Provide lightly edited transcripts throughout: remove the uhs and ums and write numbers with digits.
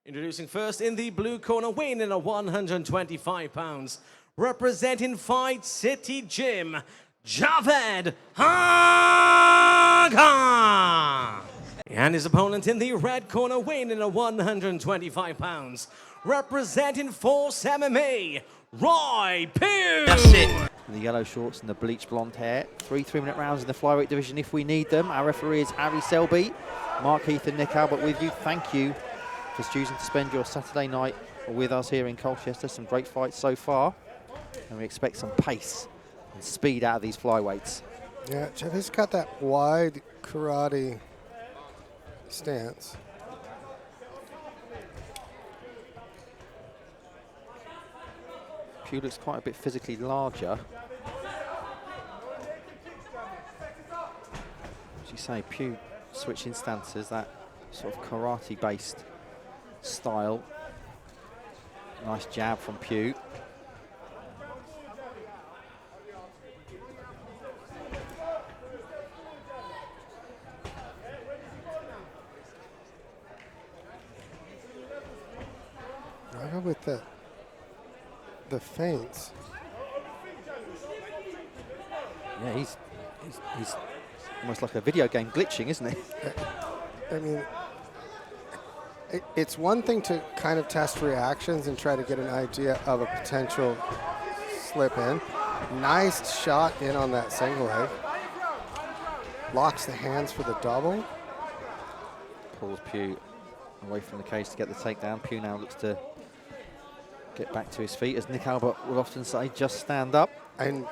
Introducing first in the blue corner, weighing in at 125 pounds, representing Fight City Gym, Javed Agha. And his opponent in the red corner, weighing in at 125 pounds, representing Force MMA, Pugh. That's it. The yellow shorts and the bleached blonde hair. 3 3-minute rounds in the flyweight division if we need them. Our referee is Harry Selby. Mark Heath and Nick Albert with you. Thank you for choosing to spend your Saturday night with us here in Colchester. Some great fights so far, and we expect some pace and speed out of these flyweights. Yeah, Javed's got that wide karate stance. Pugh looks quite a bit physically larger. As you say, Pugh switching stances, that sort of karate-based style. Nice jab from Pugh. I go with the feints. Yeah, he's almost like a video game glitching, isn't he? I mean, it's one thing to kind of test reactions and try to get an idea of a potential slip in. Nice shot in on that single leg. Locks the hands for the double. Pulls Pugh away from the cage to get the takedown. Pugh now looks to get back to his feet. As Nick Albert will often say, just stand up. And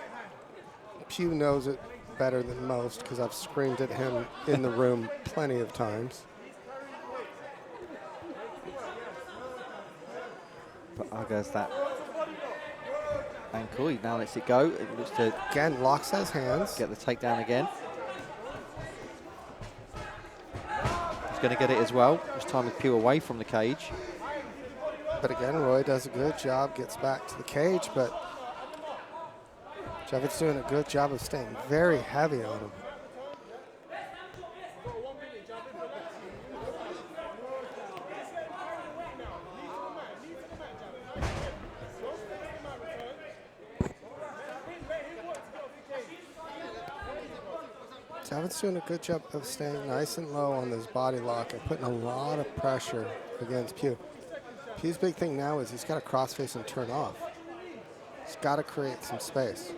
Pugh knows it better than most because I've screamed at him in the room plenty of times. But Agha's that ankle. He now lets it go. It looks to again locks his hands. Get the takedown again. He's going to get it as well. This time with Pugh away from the cage. But again, Roy does a good job, gets back to the cage, but Javed's doing a good job of staying very heavy on him. Javed's doing a good job of staying nice and low on this body lock and putting a lot of pressure against Pugh. Pugh's big thing now is he's got to crossface and turn off. He's got to create some space.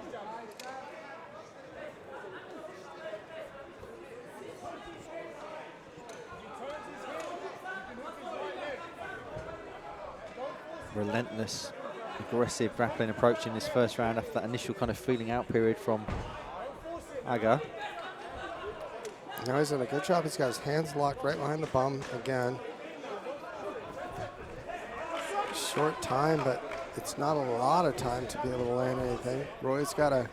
Relentless, aggressive grappling approach in this first round after that initial kind of feeling out period from Agha. Now he's doing a good job. He's got his hands locked right behind the bum again. Short time, but it's not a lot of time to be able to land anything. Roy's got a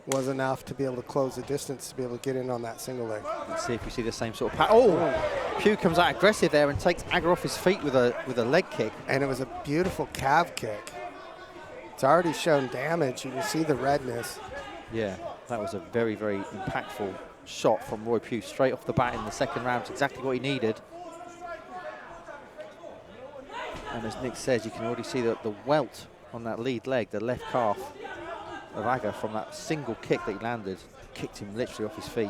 was enough to be able to close the distance to be able to get in on that single leg. Let's see if we see the same sort of pattern. Oh, Pugh comes out aggressive there and takes Agha off his feet with a leg kick. And it was a beautiful calf kick. It's already shown damage. You can see the redness. Yeah, that was a very, very impactful shot from Roy Pugh straight off the bat in the second round. It's exactly what he needed. And as Nick says, you can already see the welt on that lead leg, the left calf of Agha from that single kick that he landed. Kicked him literally off his feet.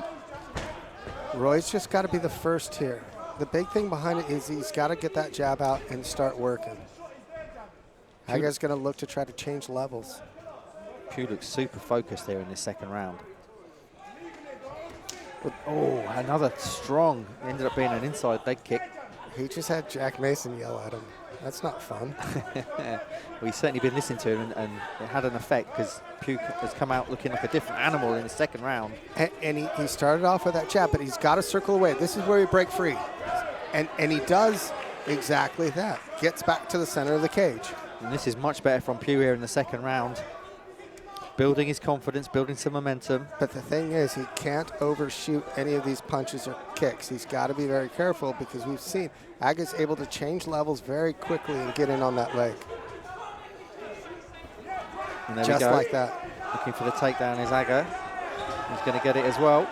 Roy's just got to be the first here. The big thing behind it is he's got to get that jab out and start working. Agha's going to look to try to change levels. Pugh looks super focused there in this second round. But, oh, another strong, ended up being an inside leg kick. He just had Jack Mason yell at him. That's not fun. Well, he's certainly been listening to him, and it had an effect because Pugh has come out looking like a different animal in the second round. And he started off with that jab, but he's got to circle away. This is where he break free. And he does exactly that. Gets back to the center of the cage. And this is much better from Pugh here in the second round. Building his confidence, building some momentum. But the thing is, he can't overshoot any of these punches or kicks. He's got to be very careful because we've seen Agha's able to change levels very quickly and get in on that leg. And there just we go. Like that. Looking for the takedown is Agha. He's going to get it as well.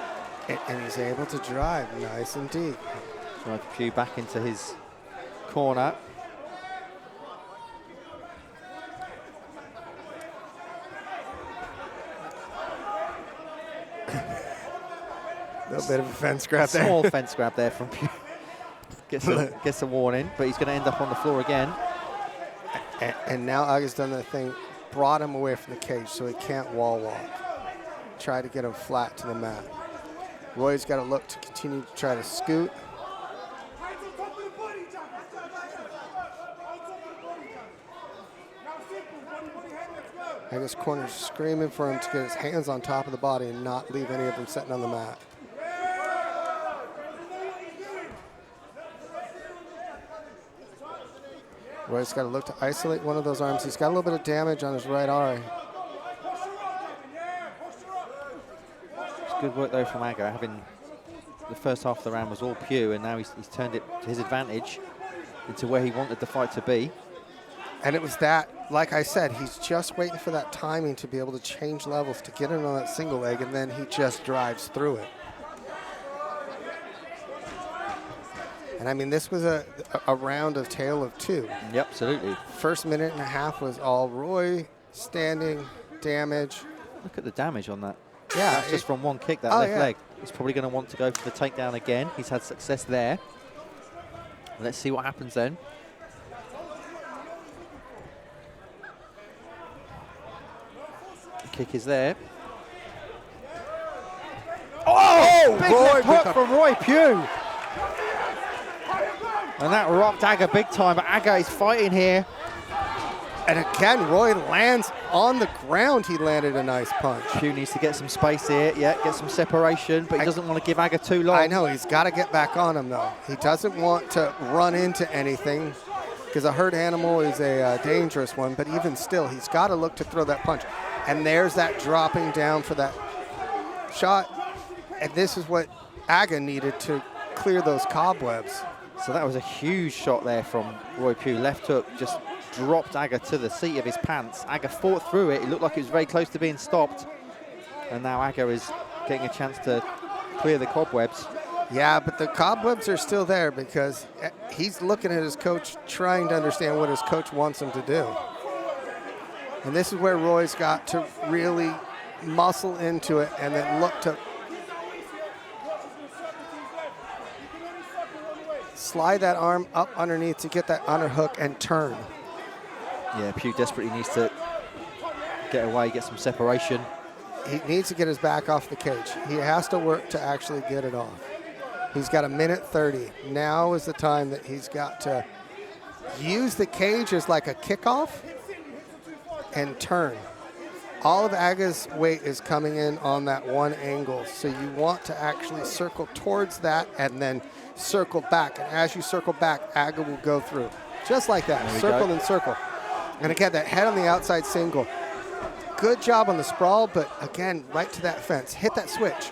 And he's able to drive nice and deep. Drive Pugh back into his corner. A little bit of a fence grab there. Small fence grab there from Pugh. Gets a warning, but he's going to end up on the floor again. And now Agha's done the thing, brought him away from the cage so he can't wall walk. Try to get him flat to the mat. Roy's got to look to continue to try to scoot. Agha's corner's screaming for him to get his hands on top of the body and not leave any of them sitting on the mat. Roy's got to look to isolate one of those arms. He's got a little bit of damage on his right eye. It's good work though from Agha, having the first half of the round was all Pugh, and now he's turned it to his advantage into where he wanted the fight to be. And it was that, like I said, he's just waiting for that timing to be able to change levels, to get in on that single leg, and then he just drives through it. And I mean, this was a round of tale of two. Yep, absolutely. First minute and a half was all Roy, standing, damage. Look at the damage on that. Yeah. That's just from one kick, that left leg. He's probably going to want to go for the takedown again. He's had success there. Let's see what happens then. The kick is there. Oh! Big left hook from Roy Pugh. And that rocked Agha big time, but Agha is fighting here. And again, Roy lands on the ground. He landed a nice punch. Pugh needs to get some space here, get some separation, but he doesn't want to give Agha too long. I know, he's got to get back on him, though. He doesn't want to run into anything, because a hurt animal is a dangerous one, but even still, he's got to look to throw that punch. And there's that dropping down for that shot. And this is what Agha needed to clear those cobwebs. So that was a huge shot there from Roy Pugh. Left hook just dropped Agha to the seat of his pants. Agha fought through it. It looked like it was very close to being stopped. And now Agha is getting a chance to clear the cobwebs. Yeah, but the cobwebs are still there because he's looking at his coach, trying to understand what his coach wants him to do. And this is where Roy's got to really muscle into it and then look to slide that arm up underneath to get that underhook and turn. Yeah, Pugh desperately needs to get away, get some separation. He needs to get his back off the cage. He has to work to actually get it off. He's got a minute 30. Now is the time that he's got to use the cage as like a kickoff and turn. All of Agha's weight is coming in on that one angle, so you want to actually circle towards that and then circle back. And as you circle back, Agha will go through. Just like that, circle and circle. And again, that head on the outside single. Good job on the sprawl, but again, right to that fence. Hit that switch.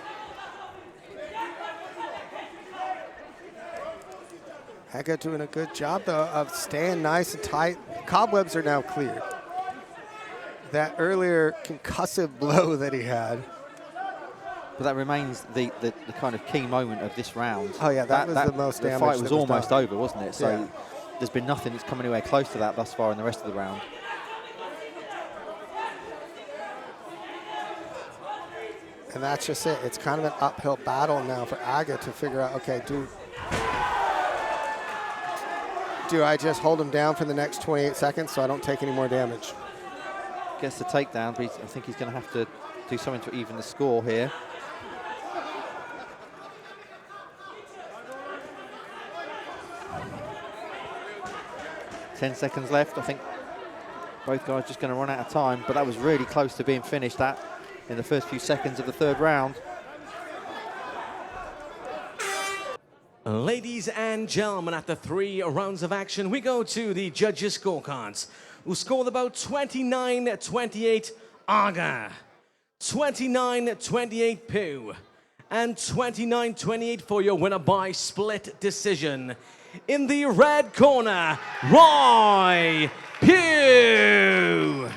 Agha doing a good job, though, of staying nice and tight. Cobwebs are now cleared. That earlier concussive blow that he had. But that remains the kind of key moment of this round. Oh, yeah, that was the most damage. The fight was almost done. over, wasn't it? So yeah. There's been nothing that's come anywhere close to that thus far in the rest of the round. And that's just it. It's kind of an uphill battle now for Agha to figure out, okay, do I just hold him down for the next 28 seconds so I don't take any more damage? Gets the takedown, but I think he's going to have to do something to even the score here. Ten seconds left. I think both guys just going to run out of time, but that was really close to being finished that in the first few seconds of the third round. Ladies and gentlemen, after 3 rounds of action, we go to the judges' scorecards, who scored about 29-28 Agha, 29-28 Pugh, and 29-28 for your winner by split decision. In the red corner, Roy Pugh.